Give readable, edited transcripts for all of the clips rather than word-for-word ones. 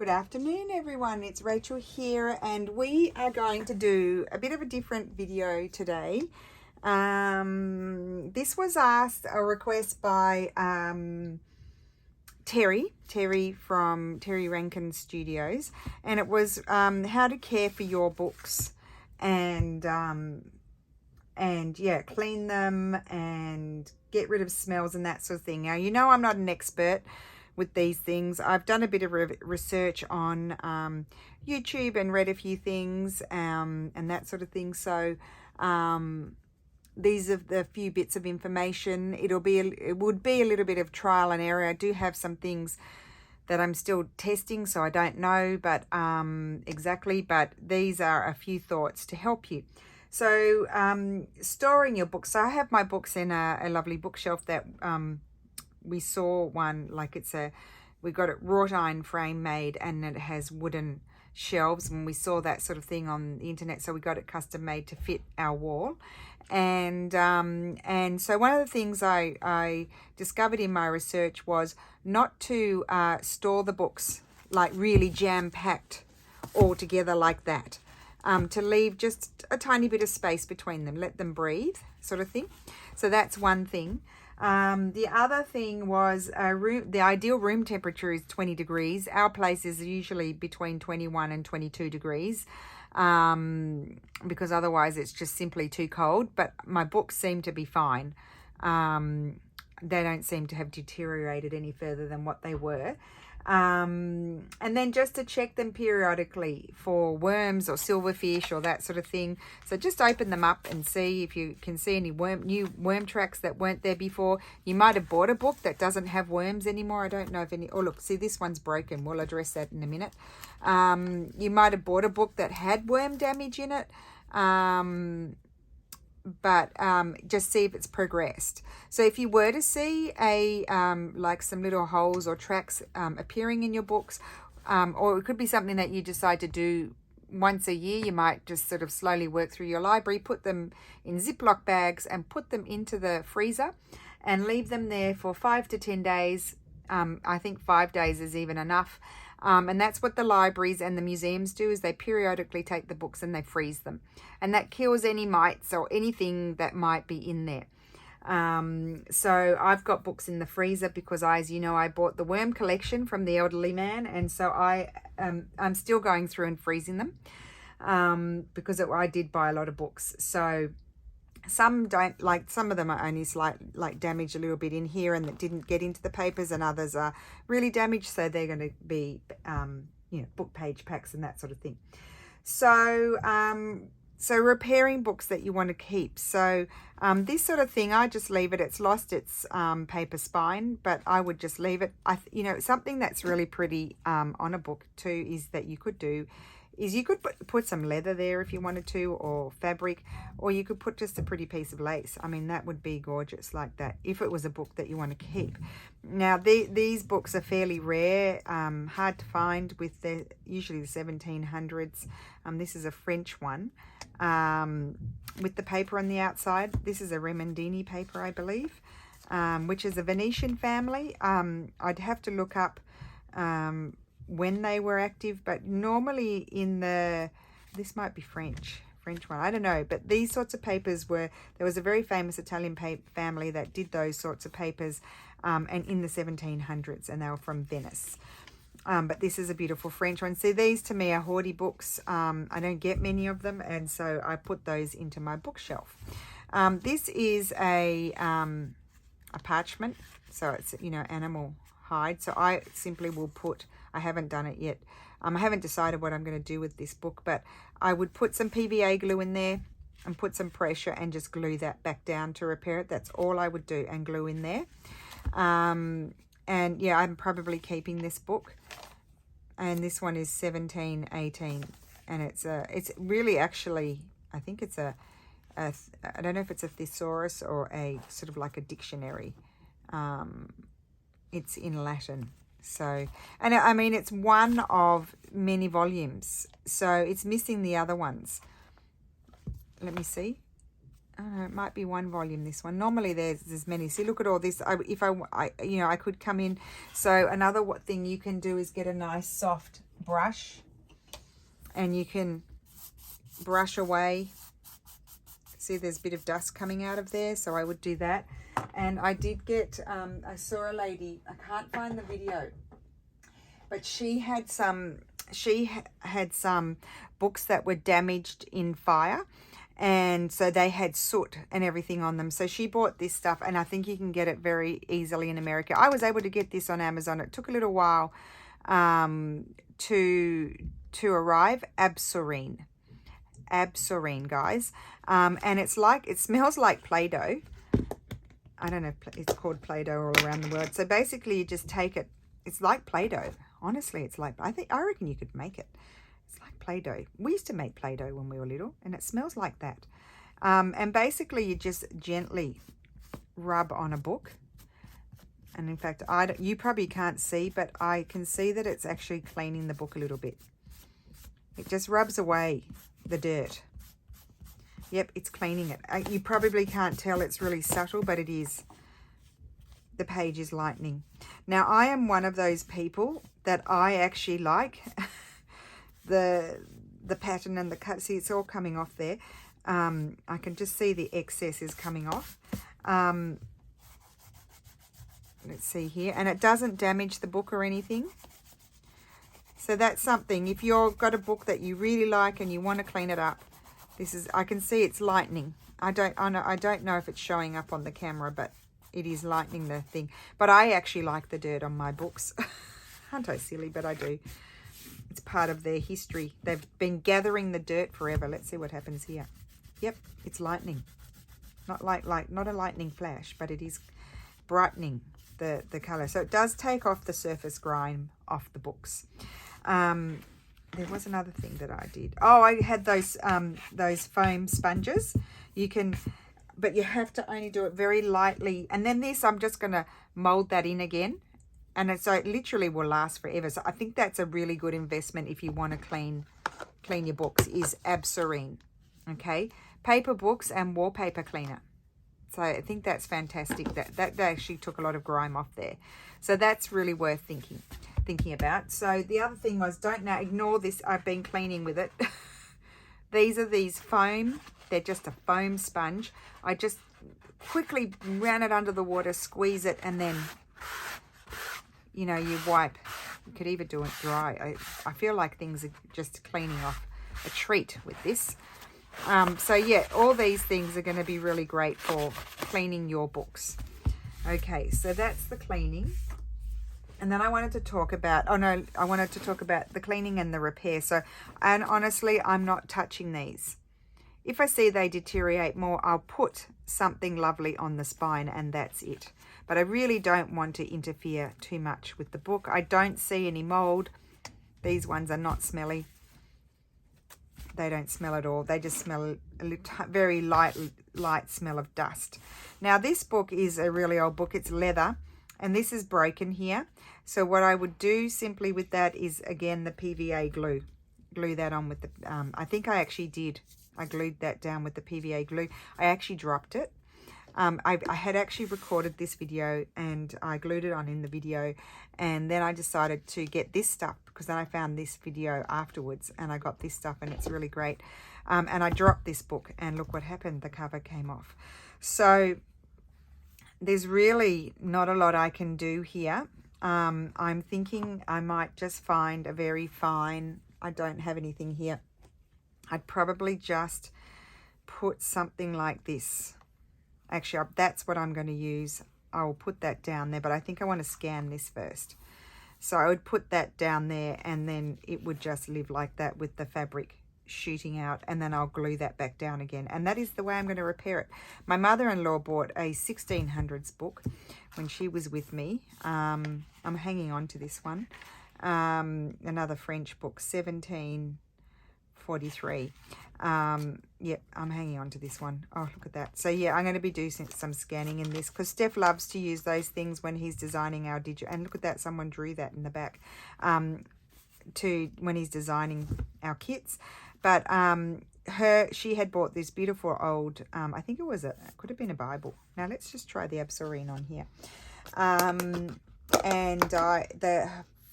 afternoon, everyone. It's Rachel here, and we are going to do a bit of a different video today. This was a request by Terri from Terri Rankin Studios, and it was how to care for your books and yeah, clean them and get rid of smells and that sort of thing. Now, you know, I'm not an expert with these things. I've done a bit of research on YouTube and read a few things and that sort of thing. So these are the few bits of information. It would be a little bit of trial and error. I do have some things that I'm still testing, so I don't know, but exactly. But these are a few thoughts to help you. So storing your books. So I have my books in a lovely bookshelf that we saw one, like we got it wrought iron frame made, and it has wooden shelves, and we saw that sort of thing on the internet, so we got it custom made to fit our wall. And so one of the things I discovered in my research was not to store the books like really jam-packed all together like that. To leave just a tiny bit of space between them, let them breathe, sort of thing. So that's one thing. The other thing was the ideal room temperature is 20 degrees. Our place is usually between 21 and 22 degrees because otherwise it's just simply too cold. But my books seem to be fine. They don't seem to have deteriorated any further than what they were. And then just to check them periodically for worms or silverfish or that sort of thing. So just open them up and see if you can see any new worm tracks that weren't there before. You might have bought a book that doesn't have worms anymore. I don't know if any. Oh, look, see, this one's broken. We'll address that in a minute. You might have bought a book that had worm damage in it. But just see if it's progressed. So if you were to see like some little holes or tracks appearing in your books, or it could be something that you decide to do once a year, you might just sort of slowly work through your library, put them in Ziploc bags and put them into the freezer and leave them there for 5 to 10 days. I think 5 days is even enough. And that's what the libraries and the museums do, is they periodically take the books and they freeze them. And that kills any mites or anything that might be in there. So I've got books in the freezer because as you know, I bought the worm collection from the elderly man. And so I'm still going through and freezing them because I did buy a lot of books. So some don't, like some of them are only like damaged a little bit in here and that didn't get into the papers, and others are really damaged, so they're going to be book page packs and that sort of thing. So so repairing books that you want to keep. So this sort of thing, I just leave it. It's lost its paper spine, but I would just leave it. Something that's really pretty on a book too is that you could do is you could put some leather there if you wanted to, or fabric, or you could put just a pretty piece of lace. I mean, that would be gorgeous like that if it was a book that you want to keep. Now, these books are fairly rare, hard to find, with usually the 1700s. This is a French one with the paper on the outside. This is a Remondini paper, I believe, which is a Venetian family. I'd have to look up when they were active, but normally this might be French one, I don't know, but these sorts of papers there was a very famous Italian family that did those sorts of papers and in the 1700s, and they were from Venice. But this is a beautiful French one. See, these to me are hoardy books. I don't get many of them, and so I put those into my bookshelf. This is a parchment, so it's animal hide. So I simply will I haven't done it yet. I haven't decided what I'm going to do with this book, but I would put some PVA glue in there and put some pressure and just glue that back down to repair it. That's all I would do, and glue in there. And yeah, I'm probably keeping this book. And this one is 1718, and it's really actually, I think it's I don't know if it's a thesaurus or a sort of like a dictionary. It's in Latin. So, and I mean, it's one of many volumes, so it's missing the other ones. Let me see. Oh, no, it might be one volume, this one. Normally there's many. See, look at all this. I could come in. So another thing you can do is get a nice soft brush and you can brush away. See, there's a bit of dust coming out of there, so I would do that. And I did get, I saw a lady, I can't find the video, but she had some books that were damaged in fire, and so they had soot and everything on them. So she bought this stuff, and I think you can get it very easily in America. I was able to get this on Amazon. It took a little while to arrive. Absorine, guys. And it smells like Play-Doh. I don't know if it's called Play-Doh all around the world. So basically you just take it. It's like Play-Doh. Honestly, it's like, I reckon you could make it. It's like Play-Doh. We used to make Play-Doh when we were little, and it smells like that. And basically you just gently rub on a book. And in fact, you probably can't see, but I can see that it's actually cleaning the book a little bit. It just rubs away the dirt. Yep, it's cleaning it. You probably can't tell, it's really subtle, but it is. The page is lightening. Now, I am one of those people that I actually like the pattern and the cut. See, it's all coming off there. I can just see the excess is coming off. Let's see here. And it doesn't damage the book or anything. So that's something. If you've got a book that you really like and you want to clean it up, I can see it's lightening. I don't know if it's showing up on the camera, but it is lightening the thing. But I actually like the dirt on my books. Aren't I silly? But I do. It's part of their history. They've been gathering the dirt forever. Let's see what happens here. Yep, it's lightening. Not not a lightning flash, but it is brightening the color. So it does take off the surface grime off the books. There was another thing that I did. Oh, I had those foam sponges. But you have to only do it very lightly. And then this, I'm just going to mold that in again. And so it literally will last forever. So I think that's a really good investment if you want to clean your books, is Absorine. Okay, paper books and wallpaper cleaner. So I think that's fantastic. That actually took a lot of grime off there. So that's really worth thinking about. So the other thing was, ignore this. I've been cleaning with it. These foam. They're just a foam sponge. I just quickly ran it under the water, squeeze it, and then, you wipe. You could even do it dry. I feel like things are just cleaning off a treat with this. So yeah, all these things are going to be really great for cleaning your books. Okay, so that's the cleaning. And then I wanted to talk about, the cleaning and the repair. And honestly, I'm not touching these. If I see they deteriorate more, I'll put something lovely on the spine and that's it. But I really don't want to interfere too much with the book. I don't see any mold. These ones are not smelly. They don't smell at all. They just smell a very light smell of dust. Now, this book is a really old book. It's leather, and this is broken here. So what I would do simply with that is, again, the PVA glue. Glue that on with the, I think I actually did. I glued that down with the PVA glue. I actually dropped it. I had actually recorded this video and I glued it on in the video, and then I decided to get this stuff because then I found this video afterwards and I got this stuff and it's really great. And I dropped this book and look what happened. The cover came off. So there's really not a lot I can do here. I'm thinking I might just find a very fine, I don't have anything here. I'd probably just put something like this. Actually, that's what I'm going to use. I will put that down there, but I think I want to scan this first. So I would put that down there and then it would just live like that with the fabric shooting out, and then I'll glue that back down again. And that is the way I'm going to repair it. My mother-in-law bought a 1600s book when she was with me. I'm hanging on to this one. Another French book, 1743. Yep, I'm hanging on to this one. Oh, look at that. So yeah, I'm going to be doing some scanning in this because Steph loves to use those things when he's designing our digital. And look at that, someone drew that in the back when he's designing our kits. But she had bought this beautiful old, I think it could have been a Bible. Now let's just try the Absorine on here. And the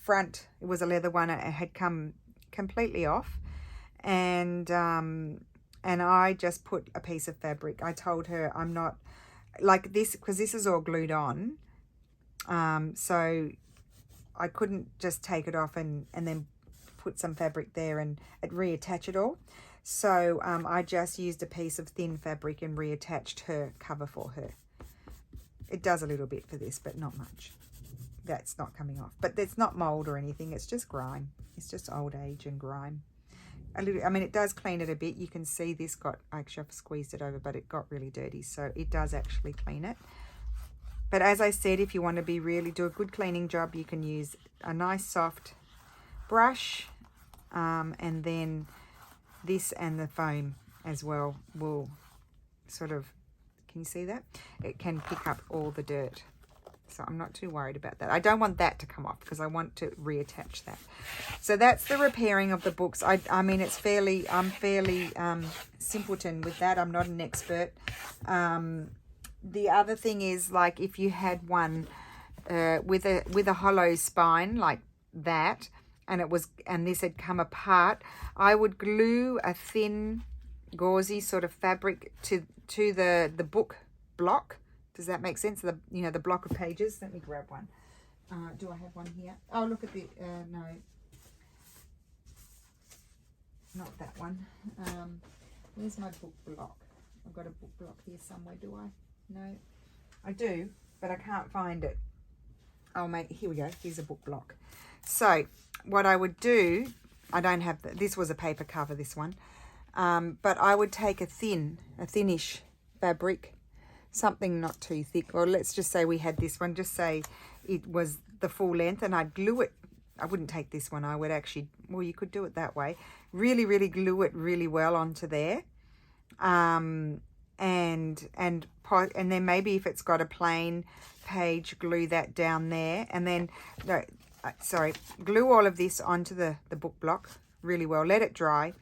front, it was a leather one, it had come completely off, and I just put a piece of fabric. I told her I'm not like this because this is all glued on, so I couldn't just take it off and then put some fabric there and reattach it all. So I just used a piece of thin fabric and reattached her cover for her. It does a little bit for this, but not much. That's not coming off, but it's not mold or anything. It's just grime. It's just old age and grime. A little, I mean, it does clean it a bit. You can see this got, actually I've squeezed it over, but it got really dirty. So it does actually clean it. But as I said, if you want to do a good cleaning job, you can use a nice soft brush, and then this and the foam as well will sort of, can you see that? It can pick up all the dirt. So I'm not too worried about that. I don't want that to come off because I want to reattach that. So that's the repairing of the books. I mean, I'm fairly simpleton with that. I'm not an expert. The other thing is, like, if you had one with a hollow spine like that, and this had come apart, I would glue a thin gauzy sort of fabric to the book block. Does that make sense? The block of pages. Let me grab one. Do I have one here? Oh, look at the no, not that one. Where's my book block? I've got a book block here somewhere. Do I? No, I do, but I can't find it. Oh, mate, here we go. Here's a book block. So what I would do, I don't have this was a paper cover, this one, but I would take a thinnish fabric, something not too thick, or let's just say we had this one, just say it was the full length, and I'd glue it. I wouldn't take this one. I would actually, well, you could do it that way. Really, really glue it really well onto there. And then maybe if it's got a plain page, glue that down there, and then glue all of this onto the book block really well. Let it dry,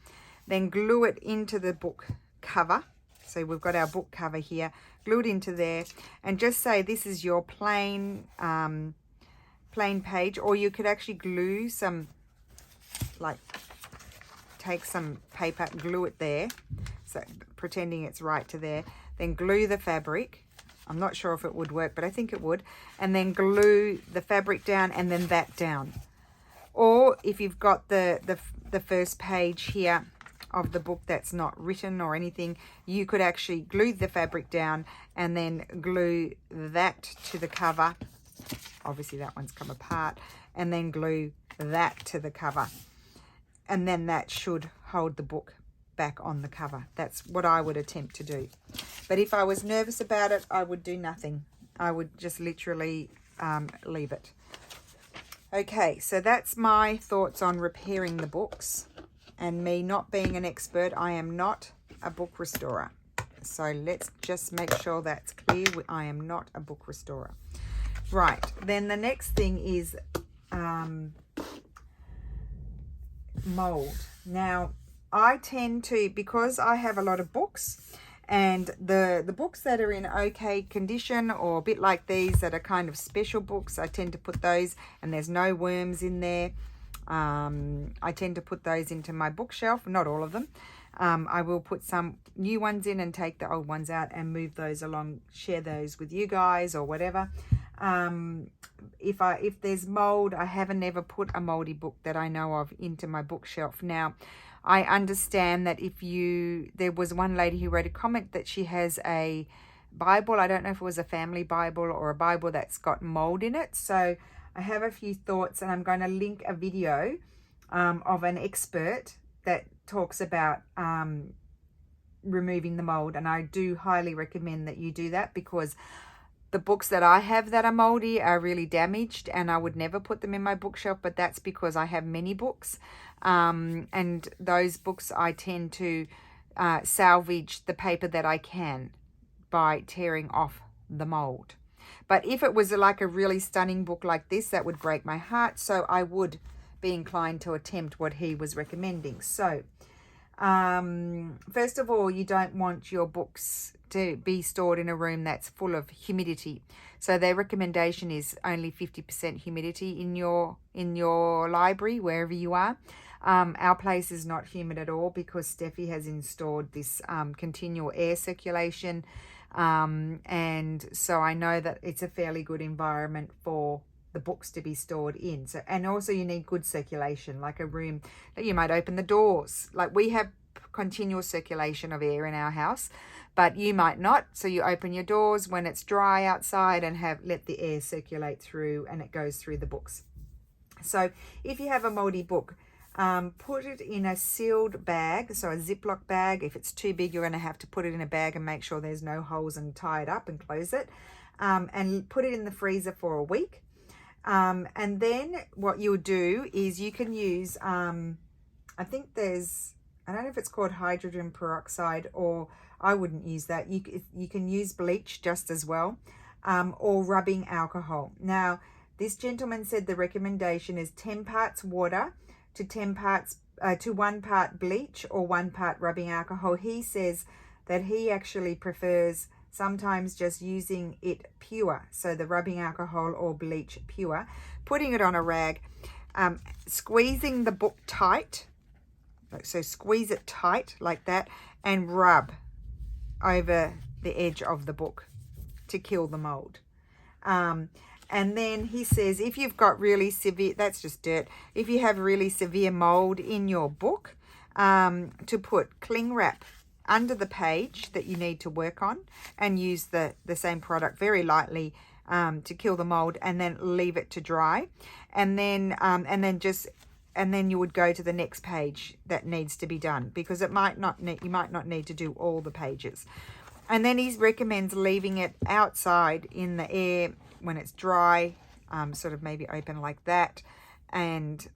then glue it into the book cover. So we've got our book cover here, glue it into there, and just say this is your plain page, or you could actually glue some, like, take some paper, glue it there, so pretending it's right to there, then glue the fabric. I'm not sure if it would work, but I think it would, and then glue the fabric down and then that down. Or if you've got the first page here of the book that's not written or anything, you could actually glue the fabric down and then glue that to the cover. Obviously that one's come apart, and then glue that to the cover, and then that should hold the book back on the cover. That's what I would attempt to do. But if I was nervous about it, I would do nothing. I would just literally leave it. Okay, so that's my thoughts on repairing the books. And me not being an expert, I am not a book restorer. So let's just make sure that's clear. I am not a book restorer. Right, then the next thing is mold. Now, I tend to, because I have a lot of books, and the books that are in okay condition, or a bit like these that are kind of special books, I tend to put those, and there's no worms in there. I tend to put those into my bookshelf, not all of them. I will put some new ones in and take the old ones out and move those along, share those with you guys or whatever. If there's mold, I haven't ever put a moldy book that I know of into my bookshelf. Now, I understand that there was one lady who wrote a comment that she has a Bible. I don't know if it was a family Bible or a Bible that's got mold in it. So I have a few thoughts, and I'm going to link a video of an expert that talks about removing the mold. And I do highly recommend that you do that, because the books that I have that are moldy are really damaged, and I would never put them in my bookshelf, but that's because I have many books. And those books I tend to salvage the paper that I can by tearing off the mold. But if it was like a really stunning book like this, that would break my heart. So I would be inclined to attempt what he was recommending. So first of all, you don't want your books to be stored in a room that's full of humidity. So their recommendation is only 50% humidity in your library, wherever you are. Our place is not humid at all because Steffi has installed this continual air circulation. And so I know that it's a fairly good environment for the books to be stored in. So, and also you need good circulation, like a room that you might open the doors. Like we have continual circulation of air in our house, but you might not. So you open your doors when it's dry outside and let the air circulate through, and it goes through the books. So if you have a moldy book, put it in a sealed bag, so a Ziploc bag. If it's too big, you're going to have to put it in a bag and make sure there's no holes and tie it up and close it, and put it in the freezer for a week. And then what you'll do is you can use, I think I don't know if it's called hydrogen peroxide, or I wouldn't use that. You can use bleach just as well, or rubbing alcohol. Now, this gentleman said the recommendation is 10 parts water to 1 part bleach or 1 part rubbing alcohol. He says that he actually prefers sometimes just using it pure, so the rubbing alcohol or bleach pure, putting it on a rag, squeezing the book tight, so squeeze it tight like that, and rub over the edge of the book to kill the mold. And then he says if you've got really severe, that's just dirt, if you have really severe mold in your book, to put cling wrap under the page that you need to work on, and use the same product very lightly to kill the mold, and then leave it to dry, and then you would go to the next page that needs to be done, because you might not need to do all the pages. And then he recommends leaving it outside in the air when it's dry, sort of maybe open like that, and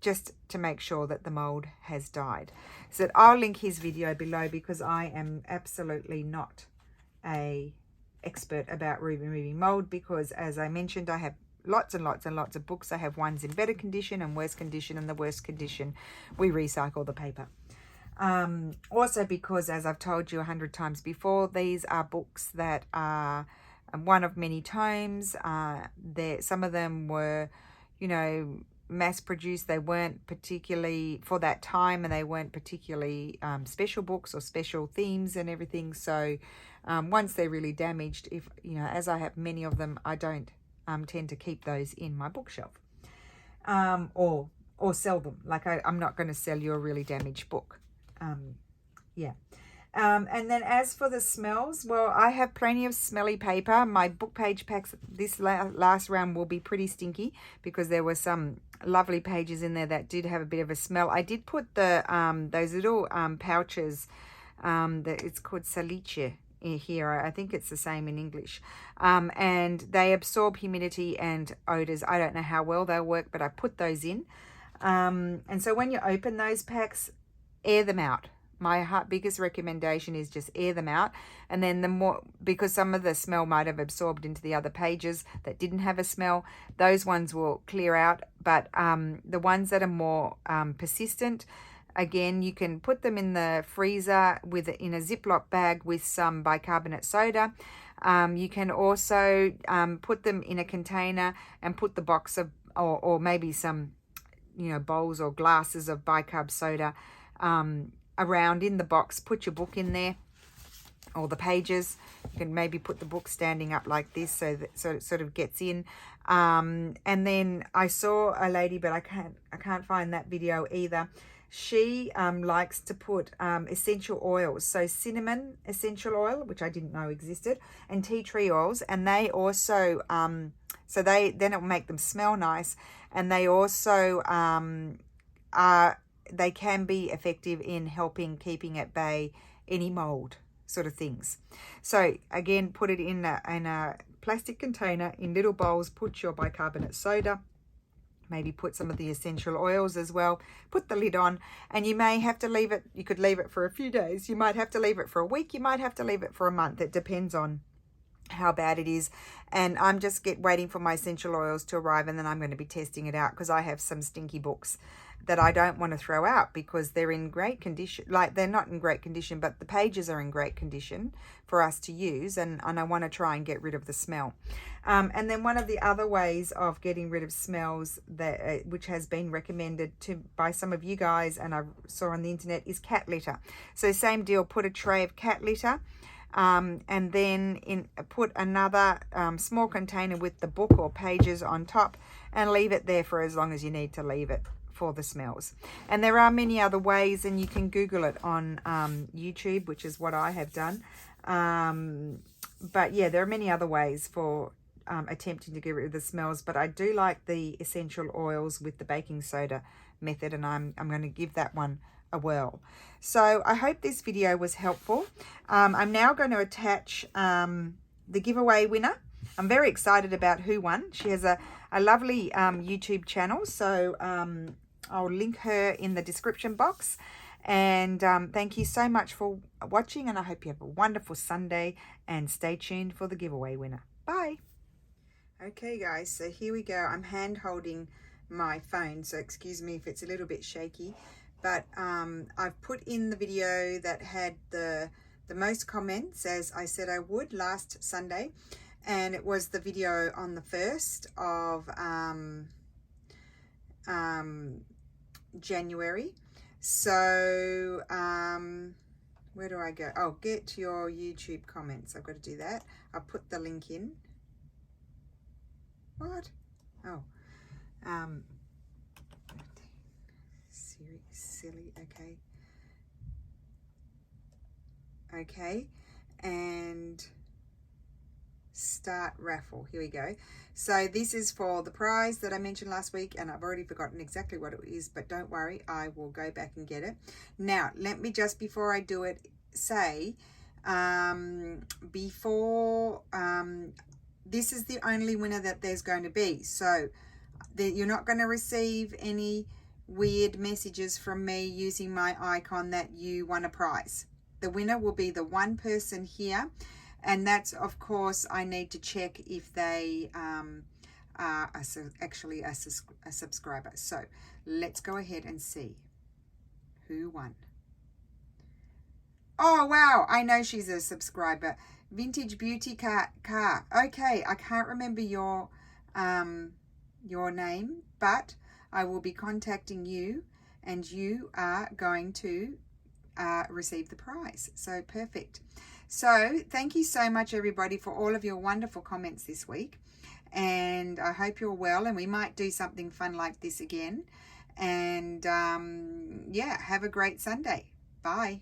just to make sure that the mold has died. So I'll link his video below, because I am absolutely not a expert about removing mold, because as I mentioned, I have lots and lots and lots of books. I have ones in better condition and worse condition, and the worst condition we recycle the paper. Also because, as I've told you 100 times before, these are books that are one of many tomes. Some of them were, mass produced. They weren't particularly for that time, and they weren't particularly special books or special themes and everything. So once they're really damaged, as I have many of them, I don't tend to keep those in my bookshelf, or sell them. Like I'm not going to sell you a really damaged book. And then as for the smells, well, I have plenty of smelly paper. My book page packs this last round will be pretty stinky, because there were some lovely pages in there that did have a bit of a smell. I did put the those little pouches, that it's called salice here. I think it's the same in English, and they absorb humidity and odors. I don't know how well they'll work, but I put those in, and so when you open those packs, air them out. My biggest recommendation is just air them out, and then the more, because some of the smell might have absorbed into the other pages that didn't have a smell, those ones will clear out. But the ones that are more persistent, again, you can put them in the freezer in a Ziploc bag with some bicarbonate soda. You can also put them in a container and put the box of, or maybe some, bowls or glasses of bicarb soda around in the box. Put your book in there, or the pages. You can maybe put the book standing up like this, so it sort of gets in. And then I saw a lady, but I can't find that video either. She likes to put essential oils, so cinnamon essential oil, which I didn't know existed, and tea tree oils, and they also then it'll make them smell nice, and they also they can be effective in keeping at bay any mold sort of things. So again, put it in a plastic container in little bowls. Put your bicarbonate soda, maybe put some of the essential oils as well. Put the lid on, and you may have to leave it. You could leave it for a few days. You might have to leave it for a week. You might have to leave it for a month. It depends on how bad it is. And I'm just waiting for my essential oils to arrive, and then I'm going to be testing it out, because I have some stinky books that I don't want to throw out because they're in great condition. Like, they're not in great condition, but the pages are in great condition for us to use, and I want to try and get rid of the smell. And then one of the other ways of getting rid of smells that which has been recommended by some of you guys, and I saw on the internet, is cat litter. So same deal, put a tray of cat litter, and then put another small container with the book or pages on top, and leave it there for as long as you need to leave it for the smells. And there are many other ways, and you can Google it on YouTube, which is what I have done. But yeah, there are many other ways for attempting to get rid of the smells, but I do like the essential oils with the baking soda method, and I'm going to give that one a whirl. So I hope this video was helpful. I'm now going to attach the giveaway winner. I'm very excited about who won. She has a lovely YouTube channel, so I'll link her in the description box. And thank you so much for watching, and I hope you have a wonderful Sunday, and stay tuned for the giveaway winner. Bye. Okay guys, so here we go. I'm hand holding my phone, so excuse me if it's a little bit shaky, but I've put in the video that had the most comments, as I said I would last Sunday, and it was the video on the 1st of January. So where do I go? Oh, get your YouTube comments. I've got to do that. I'll put the link in. What? Oh, silly. Okay, and start raffle. Here we go. So this is for the prize that I mentioned last week, and I've already forgotten exactly what it is, but don't worry, I will go back and get it. Now, let me just, before I do it, say, this is the only winner that there's going to be. So you're not going to receive any weird messages from me using my icon that you won a prize. The winner will be the one person here. And that's, of course, I need to check if they are actually a subscriber. So let's go ahead and see who won. Oh, wow. I know she's a subscriber. Vintage Beauty Car. Okay, I can't remember your name, but I will be contacting you, and you are going to receive the prize. So perfect. So thank you so much, everybody, for all of your wonderful comments this week, and I hope you're well, and we might do something fun like this again. And yeah, have a great Sunday. Bye.